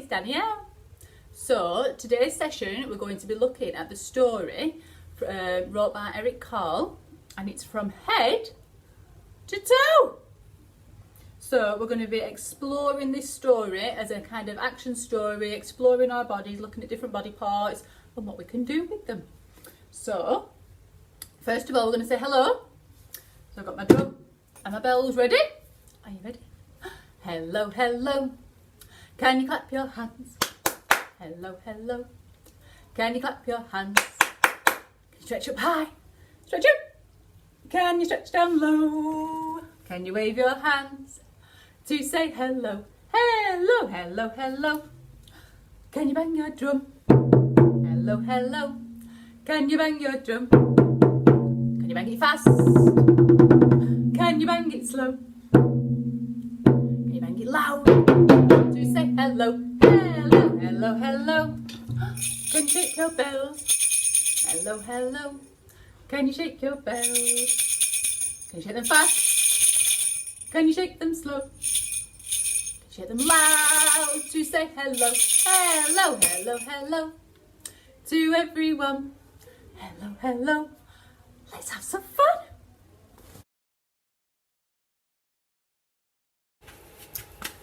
Danielle. So today's session we're going to be looking at the story wrote by Eric Carle, and it's from head to toe. So we're going to be exploring this story as a kind of action story, exploring our bodies, looking at different body parts and what we can do with them. So first of all, we're going to say hello. So I've got my drum and my bells ready. Are you ready? Hello, hello. Can you clap your hands? Hello, hello. Can you clap your hands? Can you stretch up high? Stretch up. Can you stretch down low? Can you wave your hands to say hello? Hello, hello, hello. Can you bang your drum? Hello, hello. Can you bang your drum? Can you bang it fast? Can you bang it slow? Can you bang it loud to say hello? Hello, hello, hello. Can you shake your bells? Hello, hello. Can you shake your bells? Can you shake them fast? Can you shake them slow? Can you shake them loud to say hello? Hello, hello, hello to everyone. Hello, hello. Let's have some fun.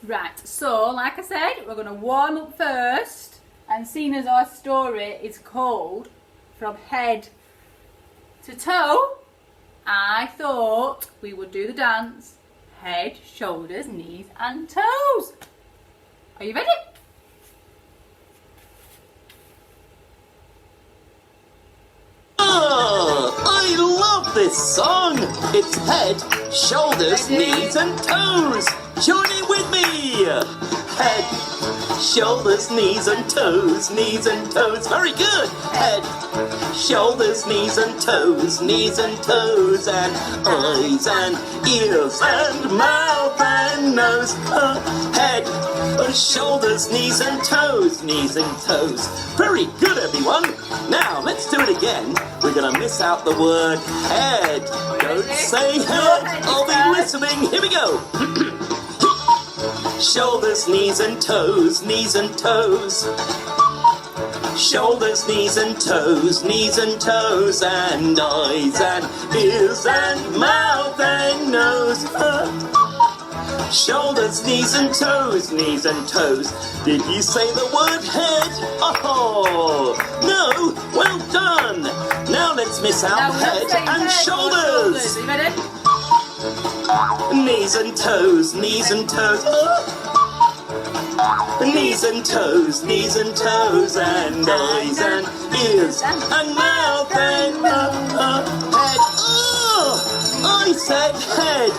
Right, so like I said, we're going to warm up first, and seeing as our story is called From Head to Toe, I thought we would do the dance head, shoulders, knees and toes. Are you ready? I love this song! It's head, shoulders, knees and toes! Join in with me! Head, shoulders, knees and toes, knees and toes. Very good! Head, shoulders, knees and toes, and eyes and ears and mouth and nose. Head, shoulders, knees and toes, Very good, everyone! Now, let's do it again. We're gonna miss out the word head. Don't say head. I'll be listening. Here we go. Shoulders, knees and toes, Shoulders, knees and toes, and eyes and ears and mouth and nose. Shoulders, knees and toes, Did you say the word head? Oh, no, well done. Now let's miss out head and shoulders. Are you ready? Knees and toes, Knees and toes, and eyes and ears and mouth and head. Oh, I said head.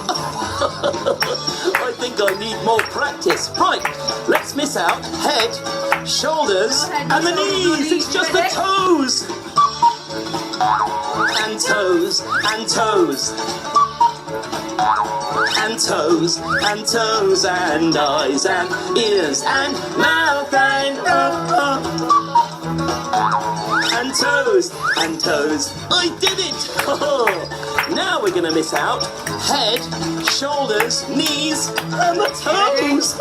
I think I need more practice. Right, let's miss out head, shoulders, and the knees. It's just the toes. And toes, and toes. And toes, and eyes, and ears, and mouth, and toes. I did it! Now we're gonna miss out head, shoulders, knees, and the toes.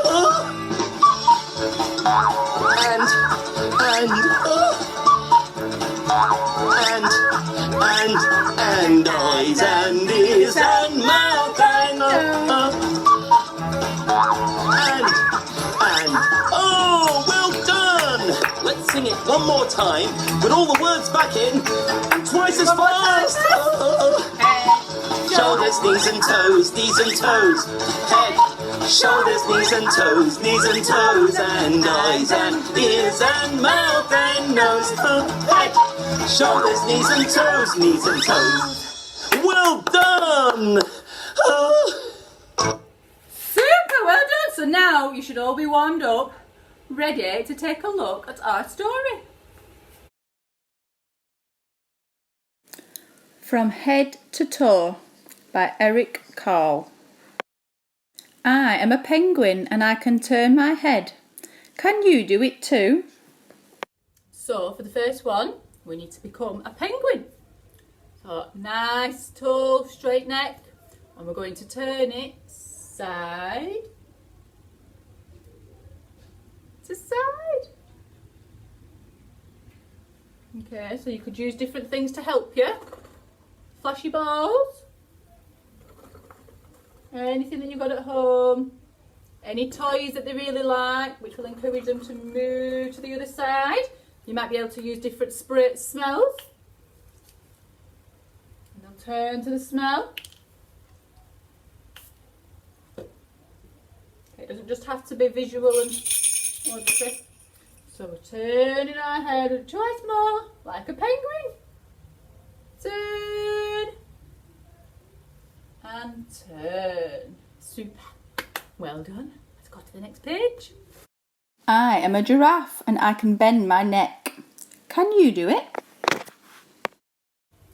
And eyes, and ears, and mouth, and oh, well done! Let's sing it one more time with all the words back in and twice as fast. Shoulders, knees and toes, head, shoulders, knees and toes, and eyes and ears and mouth and nose. Head, shoulders, knees and toes. Well done! Super, well done. So now you should all be warmed up, ready to take a look at our story. From Head to Toe by Eric Carle. I am a penguin and I can turn my head. Can you do it too? So for the first one, we need to become a penguin. So nice, tall, straight neck, and we're going to turn it side to side. Okay, so you could use different things to help you. Flashy balls. Anything that you've got at home. Any toys that they really like, which will encourage them to move to the other side. You might be able to use different smells. And they'll turn to the smell. Okay, it doesn't just have to be visual and auditory. So we're turning our head twice more, like a penguin. Turn. And turn. Super. Well done. Let's go to the next page. I am a giraffe and I can bend my neck. Can you do it?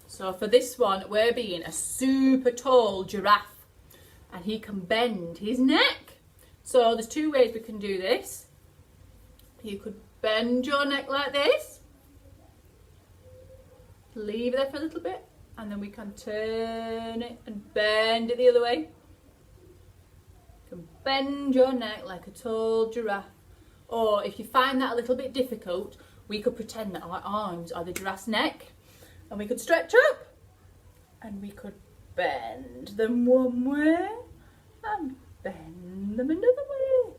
So for this one, we're being a super tall giraffe and he can bend his neck. So there's two ways we can do this. You could bend your neck like this. Leave it there for a little bit and then we can turn it and bend it the other way. You can bend your neck like a tall giraffe. Or if you find that a little bit difficult, we could pretend that our arms are the giraffe's neck and we could stretch up and we could bend them one way and bend them another way.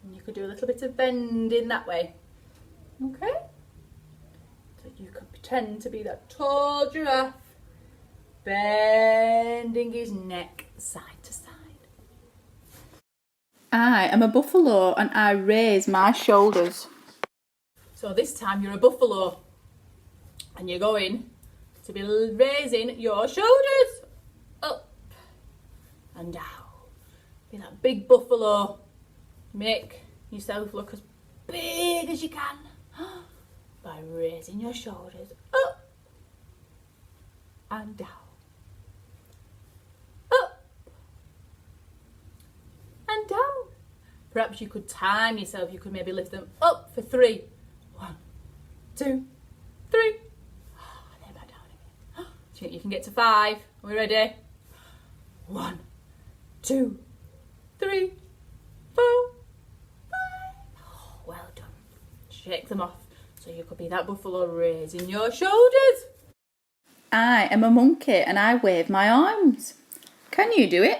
And you could do a little bit of bending that way. Okay? So you could pretend to be that tall giraffe bending his neck side to side. I am a buffalo and I raise my shoulders. So this time you're a buffalo and you're going to be raising your shoulders up and down. Be that big buffalo. Make yourself look as big as you can by raising your shoulders up and down. Up and down. Perhaps you could time yourself. You could maybe lift them up for 3. 1, 2, 3. And then back down again. Do you think you can get to 5? Are we ready? 1, 2, 3, 4, 5. Oh, well done. Shake them off. So you could be that buffalo raising your shoulders. I am a monkey and I wave my arms. Can you do it?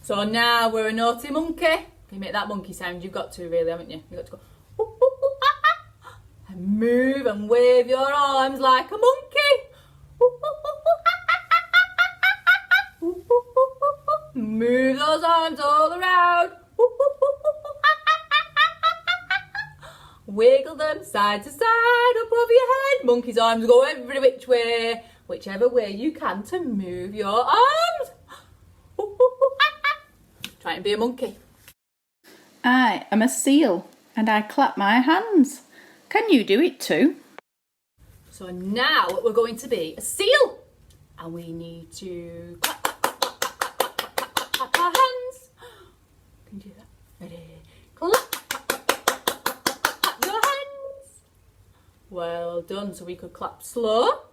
So now we're a naughty monkey. Can you make that monkey sound? You've got to really, haven't you? You've got to go ooh, ooh, ooh, ah, ah, and move and wave your arms like a monkey. Ooh, ooh, ooh, ah, ah, ah, ah, ah, ooh, ooh, ooh, ooh, ooh. Move those arms all around. Ooh, ooh, ooh, ooh, ah, ah, ah, ah, ah, ah. Wiggle them side to side up over your head. Monkey's arms go every which way, whichever way you can to move your arms. Ooh, ooh, ooh, ah, ah. Try and be a monkey. I am a seal and I clap my hands. Can you do it too? So now we're going to be a seal. And we need to clap, clap, clap, clap, clap, clap, clap, clap, clap our hands. Can you do that? Ready? Clap, clap, clap, clap, clap, clap, clap, clap, clap your hands. Well done. So we could clap slow.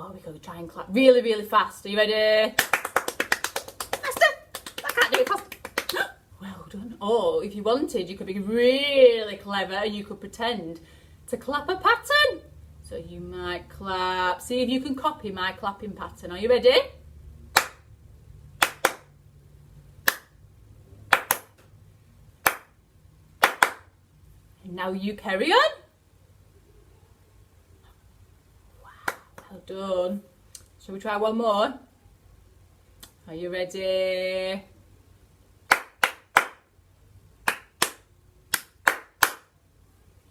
Oh, we could try and clap really, really fast. Are you ready? Faster! I can't do it fast. Well done. Oh, if you wanted, you could be really clever and you could pretend to clap a pattern. So you might clap. See if you can copy my clapping pattern. Are you ready? And now you carry on. Well done. Shall we try one more? Are you ready?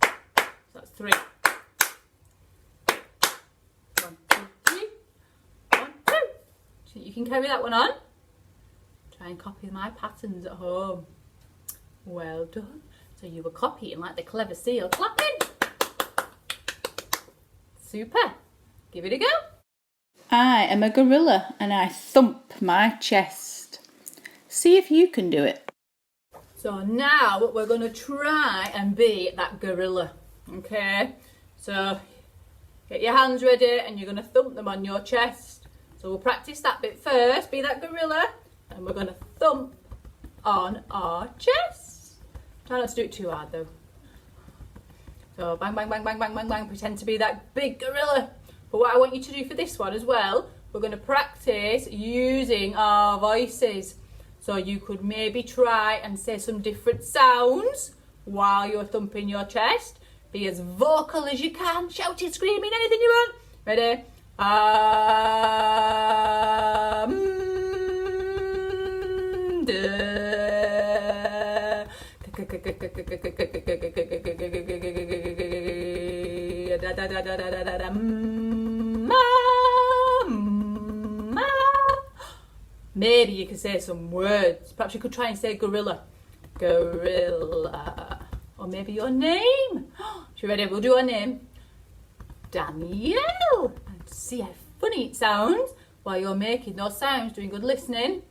So that's 3. 1, 2, 3. 1, 2. Do you think you can carry that one on? Try and copy my patterns at home. Well done. So you were copying like the clever seal clapping. Super. Give it a go. I am a gorilla and I thump my chest. See if you can do it. So now we're going to try and be that gorilla. Okay? So get your hands ready and you're going to thump them on your chest. So we'll practice that bit first, be that gorilla, and we're going to thump on our chest. Try not to do it too hard though. So bang, bang, bang, bang, bang, bang, bang, pretend to be that big gorilla. But what I want you to do for this one as well, we're going to practice using our voices. So you could maybe try and say some different sounds while you're thumping your chest. Be as vocal as you can, shouting, screaming, anything you want. Ready? Maybe you could say some words. Perhaps you could try and say gorilla. Gorilla. Or maybe your name. You ready? We'll do our name. Danielle. And see how funny it sounds while you're making those sounds, doing good listening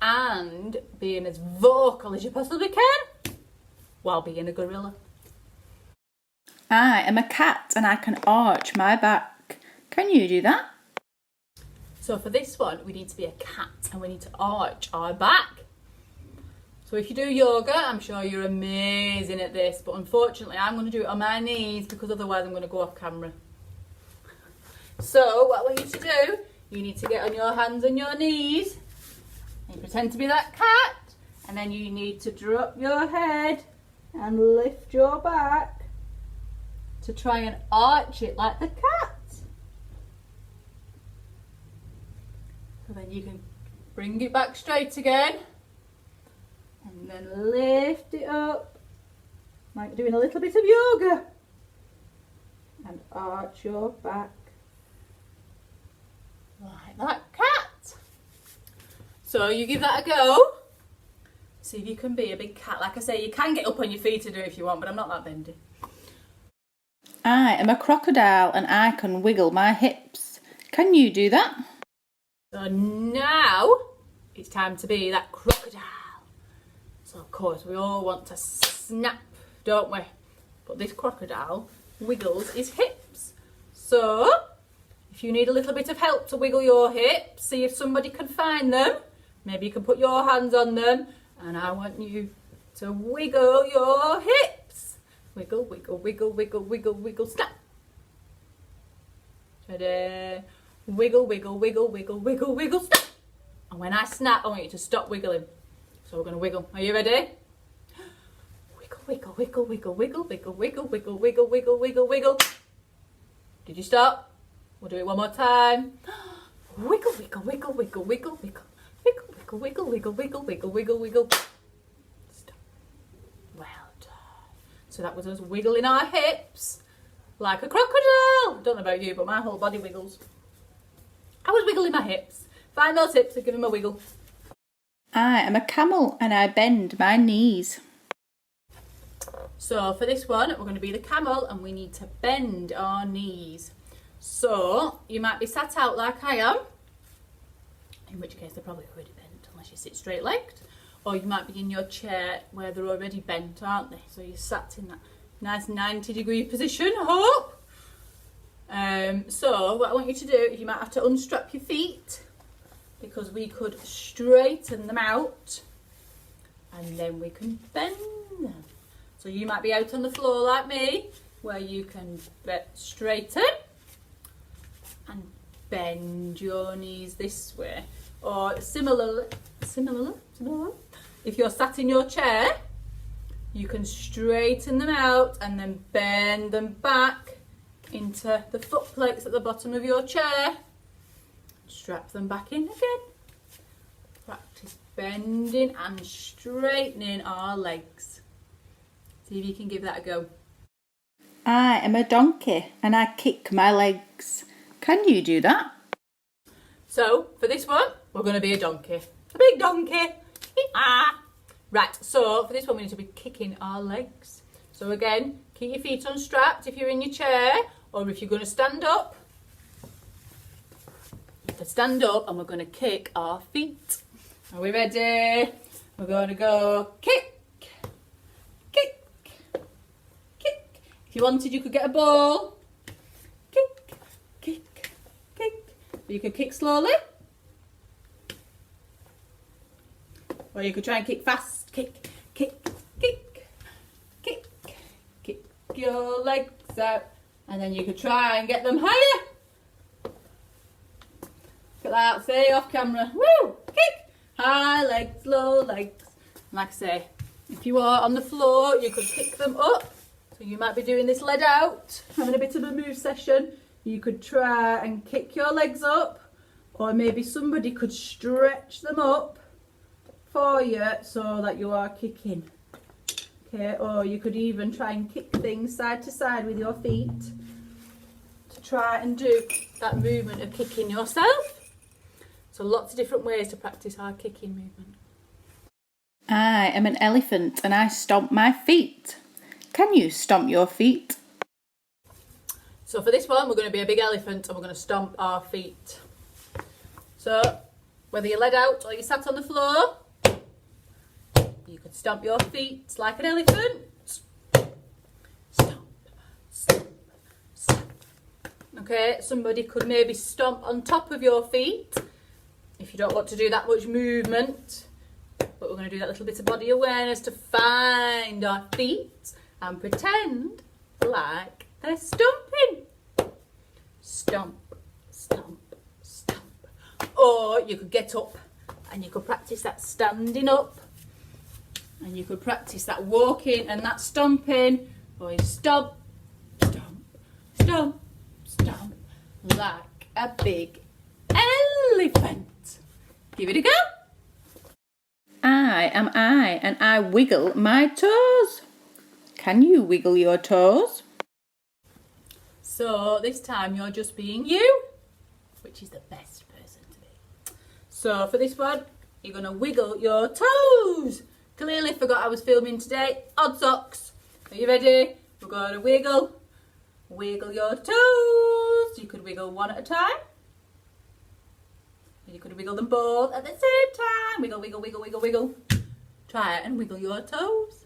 and being as vocal as you possibly can while being a gorilla. I am a cat and I can arch my back. Can you do that? So for this one, we need to be a cat and we need to arch our back. So if you do yoga, I'm sure you're amazing at this, but unfortunately I'm going to do it on my knees because otherwise I'm going to go off camera. So what I want you to do, you need to get on your hands and your knees and pretend to be that cat, and then you need to drop your head and lift your back to try and arch it like the cat. So then you can bring it back straight again and then lift it up like doing a little bit of yoga and arch your back like that cat. So you give that a go. See if you can be a big cat. Like I say, you can get up on your feet to do it if you want, but I'm not that bendy. I am a crocodile and I can wiggle my hips. Can you do that? So now it's time to be that crocodile. So of course we all want to snap, don't we? But this crocodile wiggles his hips. So if you need a little bit of help to wiggle your hips, see if somebody can find them. Maybe you can put your hands on them and I want you to wiggle your hips. Wiggle, wiggle, wiggle, wiggle, wiggle, wiggle, snap. Ready? Wiggle, wiggle, wiggle, wiggle, wiggle, wiggle, snap. And when I snap, I want you to stop wiggling. So we're going to wiggle. Are you ready? Wiggle, wiggle, wiggle, wiggle, wiggle, wiggle, wiggle, wiggle, wiggle, wiggle, wiggle, wiggle. Did you stop? We'll do it one more time. Wiggle, wiggle, wiggle, wiggle, wiggle, wiggle. Wiggle, wiggle, wiggle, wiggle, wiggle, wiggle, wiggle. Stop. Well done. So that was us wiggling our hips like a crocodile. Don't know about you, but my whole body wiggles. I was wiggling my hips. Find those hips and give them a wiggle. I am a camel and I bend my knees. So for this one, we're going to be the camel and we need to bend our knees. So you might be sat out like I am, in which case they're probably already bent unless you sit straight legged. Or you might be in your chair where they're already bent, aren't they? So you're sat in that nice 90-degree position, I hope. So what I want you to do, you might have to unstrap your feet because we could straighten them out and then we can bend them. So you might be out on the floor like me where you can straighten and bend your knees this way. Or similarly, if you're sat in your chair, you can straighten them out and then bend them back into the foot plates at the bottom of your chair. Strap them back in again. Practice bending and straightening our legs. See if you can give that a go. I am a donkey and I kick my legs. Can you do that? So for this one, we're going to be a donkey. A big donkey. Right, so for this one we need to be kicking our legs. So again, keep your feet unstrapped if you're in your chair, or if you're going to stand up. You have to stand up and we're going to kick our feet. Are we ready? We're going to go kick, kick, kick. If you wanted, you could get a ball. Kick, kick, kick, You could kick slowly. Or you could try and kick fast. Kick, kick, kick, kick, kick your legs out. And then you could try and get them higher. Look at that, say off camera. Woo! Kick! High legs, low legs. Like I say, if you are on the floor, you could pick them up. So you might be doing this lead out, having a bit of a move session. You could try and kick your legs up, or maybe somebody could stretch them up for you so that you are kicking. Okay, or you could even try and kick things side to side with your feet to try and do that movement of kicking yourself. So lots of different ways to practice our kicking movement. I am an elephant and I stomp my feet. Can you stomp your feet? So for this one, we're going to be a big elephant and we're going to stomp our feet. So whether you're led out or you sat on the floor, you could stomp your feet like an elephant. Stomp, stomp, stomp. Okay, somebody could maybe stomp on top of your feet if you don't want to do that much movement. But we're going to do that little bit of body awareness to find our feet and pretend like they're stomping. Stomp, stomp, stomp. Or you could get up and you could practice that standing up. And you could practice that walking and that stomping. Or you stomp, stomp, stomp, stomp. Like a big elephant. Give it a go. I am I and I wiggle my toes. Can you wiggle your toes? So this time you're just being you, which is the best person to be. So for this one, you're going to wiggle your toes. Clearly forgot I was filming today. Odd socks. Are you ready? We're going to wiggle your toes. You could wiggle one at a time. You could wiggle them both at the same time. Wiggle, wiggle, wiggle, wiggle, wiggle. Try it and wiggle your toes.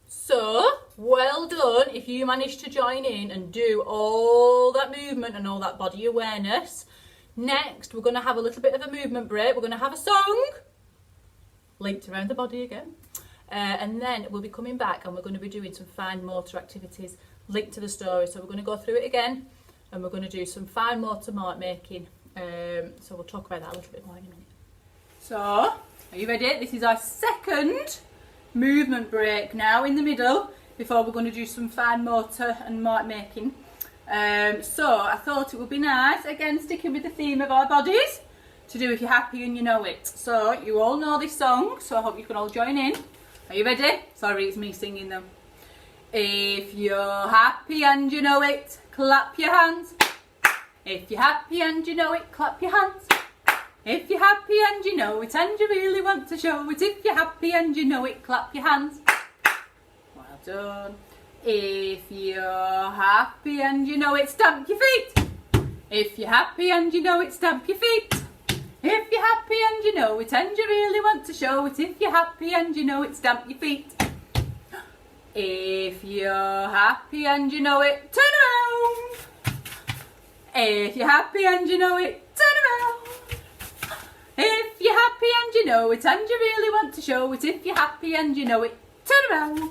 So, well done if you managed to join in and do all that movement and all that body awareness. Next, we're going to have a little bit of a movement break. We're going to have a song linked around the body again. And then we'll be coming back and we're going to be doing some fine motor activities linked to the story. So we're going to go through it again and we're going to do some fine motor mark making. So we'll talk about that a little bit more in a minute. So, are you ready? This is our second movement break now in the middle before we're going to do some fine motor and mark making. So I thought it would be nice, again sticking with the theme of our bodies, to do If You're Happy and You Know It. So you all know this song, so I hope you can all join in. Are you ready? Sorry, it's me singing them. If you're happy and you know it, clap your hands. If you're happy and you know it, clap your hands. If you're happy and you know it and you really want to show it, if you're happy and you know it, clap your hands. Well done. If you're happy and you know it, stamp your feet. If you're happy and you know it, stamp your feet. If you're happy and you know it and you really want to show it, if you're happy and you know it, stamp your feet. If you're happy and you know it, turn around. If you're happy and you know it, turn around. If you're happy and you know it and you really want to show it, if you're happy and you know it, turn around.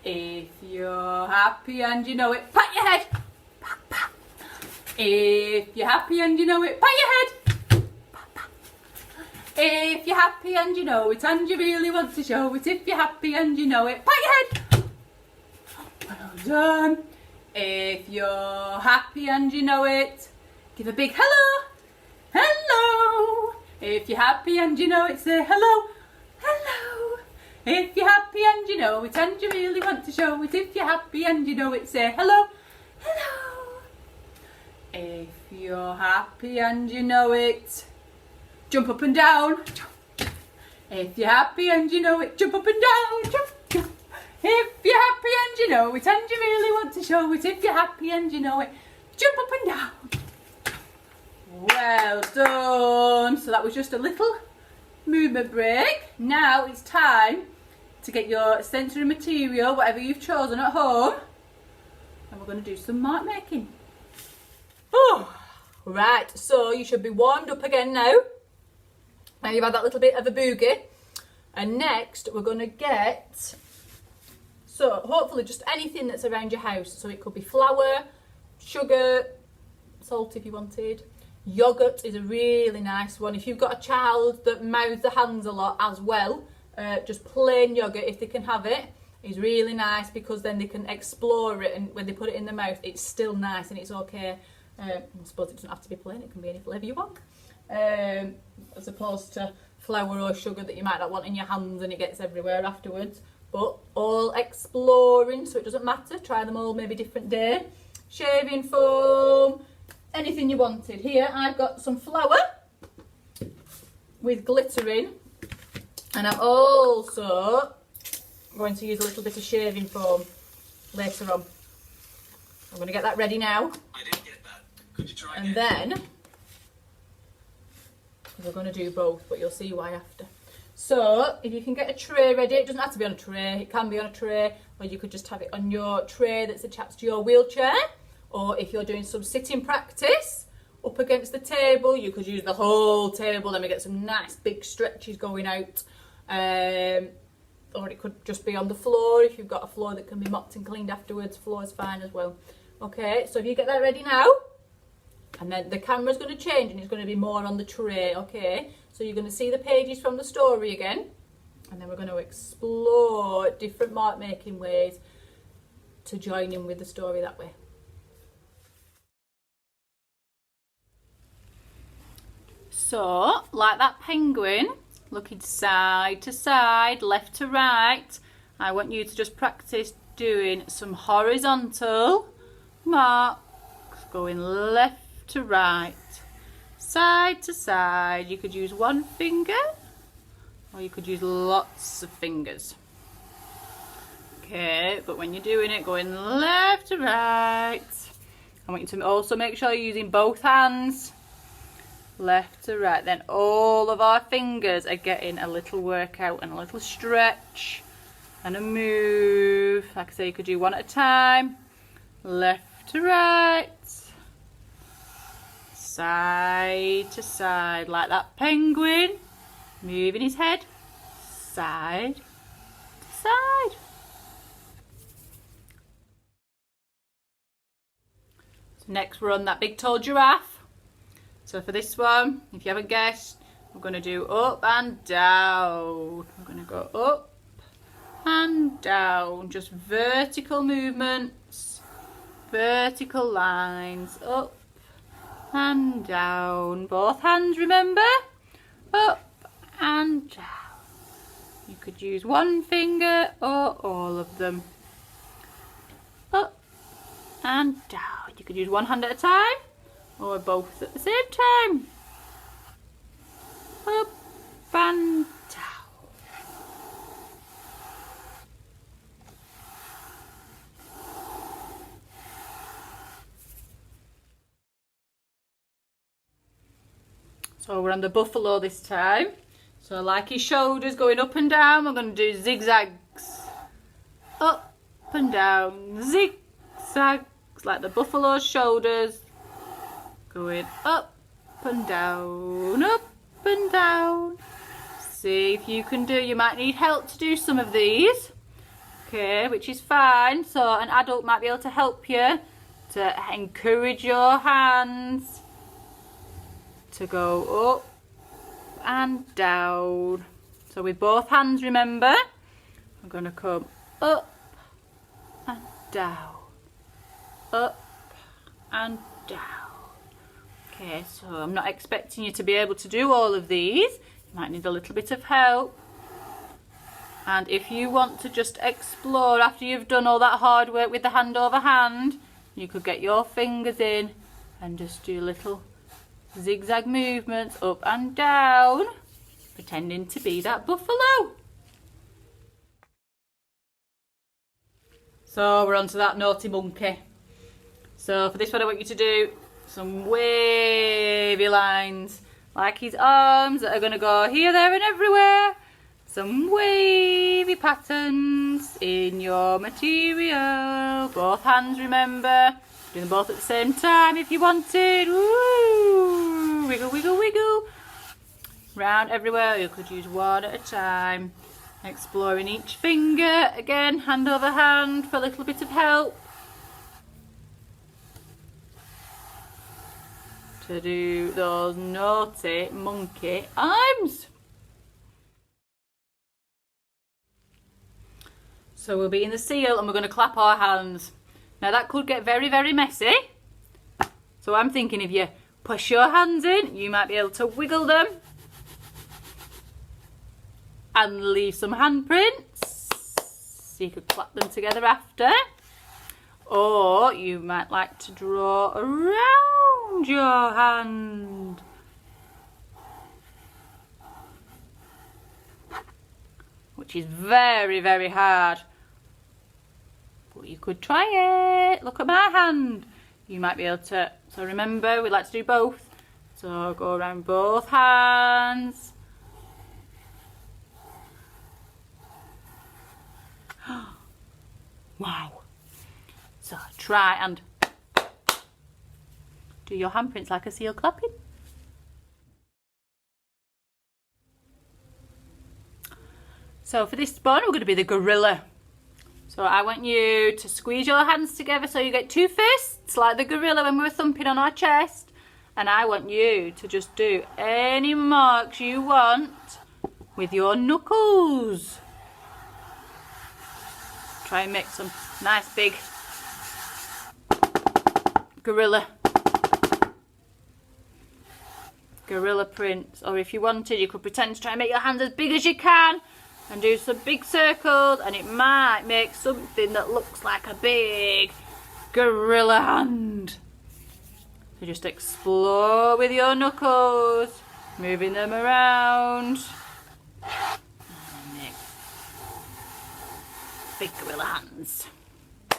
If you're happy and you know it, pat your head. Pat, pat. If you're happy and you know it, pat your head. Pat, pat. If you're happy and you know it and you really want to show it, if you're happy and you know it, pat your head. Well done. If you're happy and you know it, give a big hello. Hello. If you're happy and you know it, say hello. Hello. If you're happy and you know it and you really want to show it, if you're happy and you know it, say hello. Hello. If you're happy and you know it, jump up and down. If you're happy and you know it, jump up and down. Jump, jump. If you're happy and you know it and you really want to show it, if you're happy and you know it, jump up and down. Well done. So that was just a little movement break. Now it's time to get your sensory material, whatever you've chosen at home, and we're going to do some mark making. Oh, Right, so you should be warmed up again now. Now you've had that little bit of a boogie. And next we're going to get, so hopefully just anything that's around your house. So it could be flour, sugar, salt if you wanted. Yogurt is a really nice one. If you've got a child that mouths their hands a lot as well, just plain yogurt, if they can have it, is really nice, because then they can explore it, and when they put it in their mouth it's still nice and it's okay. I suppose it doesn't have to be plain, it can be any flavour you want, as opposed to flour or sugar that you might not want in your hands and it gets everywhere afterwards. But all exploring, so it doesn't matter, try them all maybe different day. Shaving foam, anything you wanted. Here I've got some flour with glitter in, and I'm also going to use a little bit of shaving foam later on. I'm going to get that ready now. I didn't get that. Could you try and then we're going to do both, but you'll see why after. So if you can get a tray ready, it doesn't have to be on a tray, it can be on a tray, or you could just have it on your tray that's attached to your wheelchair, or if you're doing some sitting practice up against the table, you could use the whole table, then we get some nice big stretches going out. Or it could just be on the floor. If you've got a floor that can be mopped and cleaned afterwards, floor is fine as well. Okay, so if you get that ready now, and then the camera's going to change and it's going to be more on the tray, okay? So you're going to see the pages from the story again, and then we're going to explore different mark making ways to join in with the story that way. So, like that penguin, looking side to side, left to right, I want you to just practice doing some horizontal marks, going left to right, side to side. You could use one finger, or you could use lots of fingers. Okay, but when you're doing it, going left to right, I want you to also make sure you're using both hands. Left to right, then all of our fingers are getting a little workout and a little stretch and a move. Like I say, you could do one at a time. Left to right, side to side, like that penguin, moving his head side to side. So next we're on that big tall giraffe. So for this one, if you haven't guessed, we're going to do up and down. We're going to go up and down, just vertical movements, vertical lines, up and down. Both hands, remember, up and down. You could use one finger or all of them. Up and down. You could use one hand at a time, or both at the same time. Up and down. So we're on the buffalo this time. So like his shoulders going up and down, we're going to do zigzags. Up and down, zigzags, like the buffalo's shoulders. Going up and down, up and down. See if you can do, you might need help to do some of these. Okay, which is fine. So an adult might be able to help you, to encourage your hands to go up and down. So with both hands, remember, I'm going to come up and down, up and down. Okay, so I'm not expecting you to be able to do all of these. You might need a little bit of help. And if you want to just explore after you've done all that hard work with the hand over hand, you could get your fingers in and just do little zigzag movements up and down, pretending to be that buffalo. So we're on to that naughty monkey. So for this one I want you to do some wavy lines, like his arms that are going to go here, there and everywhere. Some wavy patterns in your material. Both hands, remember. Do them both at the same time if you wanted. Woo! Wiggle, wiggle, wiggle. Round everywhere. You could use one at a time. Exploring each finger. Again, hand over hand for a little bit of help. To do those naughty monkey arms. So we'll be in the seal and we're going to clap our hands. Now that could get very, very messy. So I'm thinking if you push your hands in, you might be able to wiggle them and leave some handprints. So you could clap them together after. Or you might like to draw around your hand. Which is very, very hard. But you could try it. Look at my hand. You might be able to, so remember we like to do both. So go around both hands. Wow. So try and do your handprints like a seal clapping. So for this one, we're going to be the gorilla. So I want you to squeeze your hands together so you get two fists, like the gorilla when we were thumping on our chest. And I want you to just do any marks you want with your knuckles. Try and make some nice big gorilla prints. Or if you wanted, you could pretend to try and make your hands as big as you can and do some big circles, and it might make something that looks like a big gorilla hand. So just explore with your knuckles, moving them around. And make big gorilla hands. So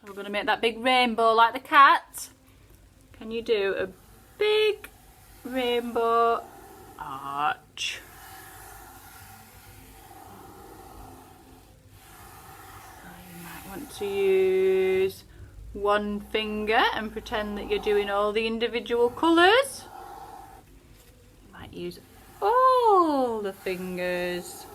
we're going to make that big rainbow like the cat. Can you do a big rainbow arch? Want to use one finger and pretend that you're doing all the individual colours. You might use all the fingers.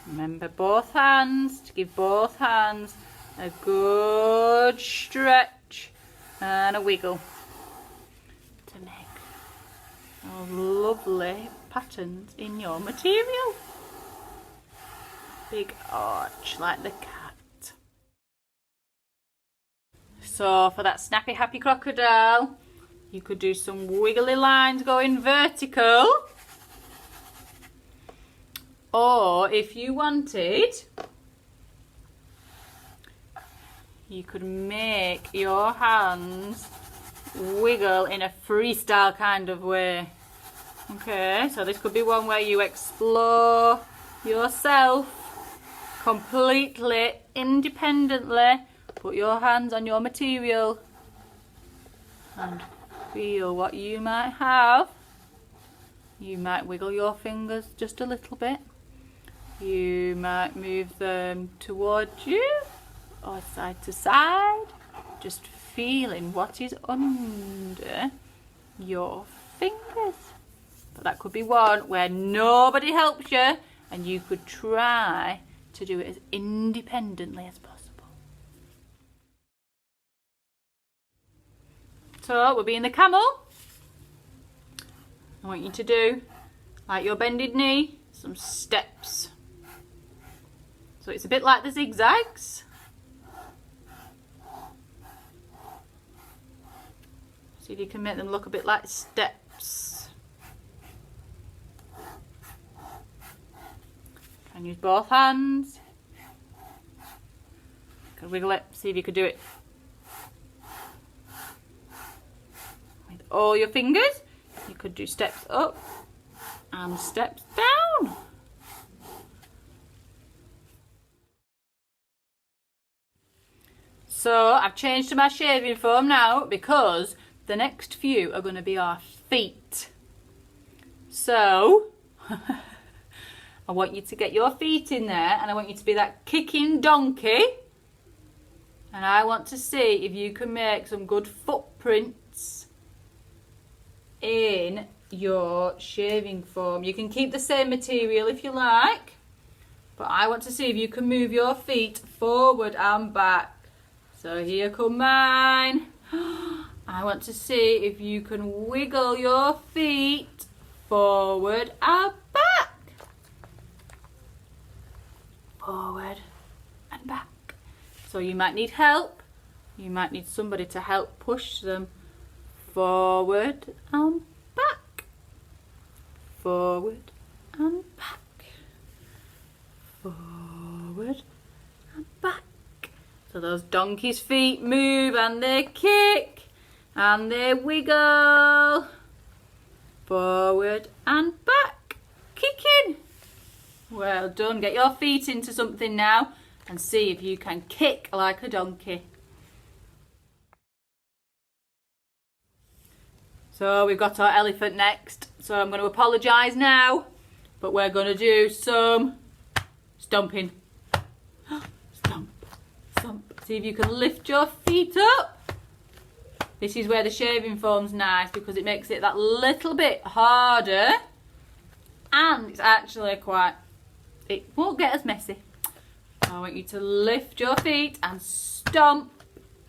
Remember both hands, to give both hands a good stretch and a wiggle to make those lovely patterns in your material. Big arch like the cat. So for that snappy happy crocodile, you could do some wiggly lines going vertical, or if you wanted, you could make your hands wiggle in a freestyle kind of way. Okay, so this could be one where you explore yourself completely independently. Put your hands on your material and feel what you might have. You might wiggle your fingers just a little bit. You might move them towards you or side to side, just feeling what is under your fingers. But that could be one where nobody helps you and you could try to do it as independently as possible. So we'll be in the camel. I want you to do, like your bended knee, some steps. So it's a bit like the Zig Zags. See if you can make them look a bit like steps. Try and use both hands. You can wiggle it, see if you could do it with all your fingers. You could do steps up and steps down. So I've changed to my shaving foam now because the next few are going to be our feet. So I want you to get your feet in there and I want you to be that kicking donkey And I want to see if you can make some good footprints in your shaving foam. You can keep the same material if you like, but I want to see if you can move your feet forward and back. So here come mine. I want to see if you can wiggle your feet forward and back. Forward and back. So you might need help. You might need somebody to help push them forward and back. Forward and back. Forward and back. So those donkeys' feet move and they kick and they wiggle. Forward and back. Kicking. Well done. Get your feet into something now and see if you can kick like a donkey. So we've got our elephant next. So I'm going to apologise now, but we're going to do some stomping. Stomp, stomp. See if you can lift your feet up. This is where the shaving foam's nice because it makes it that little bit harder, and it's actually it won't get as messy. I want you to lift your feet and stomp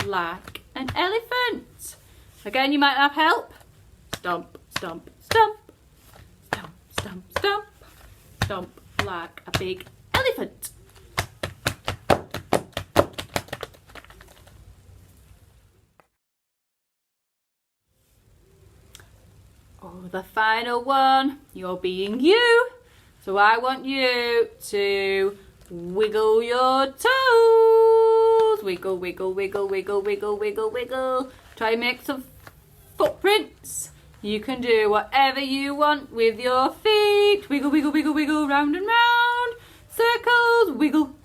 like an elephant. Again, you might have help. Stomp, stomp, stomp. Stomp, stomp, stomp. Stomp like a big elephant. Oh, the final one. You're being you. So I want you to wiggle your toes. Wiggle, wiggle, wiggle, wiggle, wiggle, wiggle, wiggle. Try and make some footprints. You can do whatever you want with your feet. Wiggle, wiggle, wiggle, wiggle, round and round. Circles, wiggle.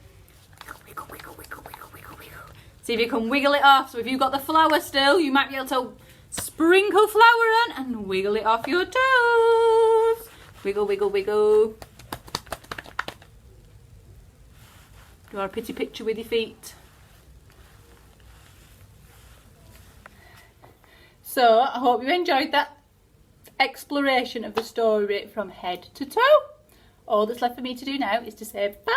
Wiggle, wiggle, wiggle, wiggle, wiggle, wiggle. See if you can wiggle it off. So if you've got the flour still, you might be able to sprinkle flour on and wiggle it off your toes. Wiggle, wiggle, wiggle. Draw a pretty picture with your feet. So I hope you enjoyed that exploration of the story from head to toe. All that's left for me to do now is to say bye.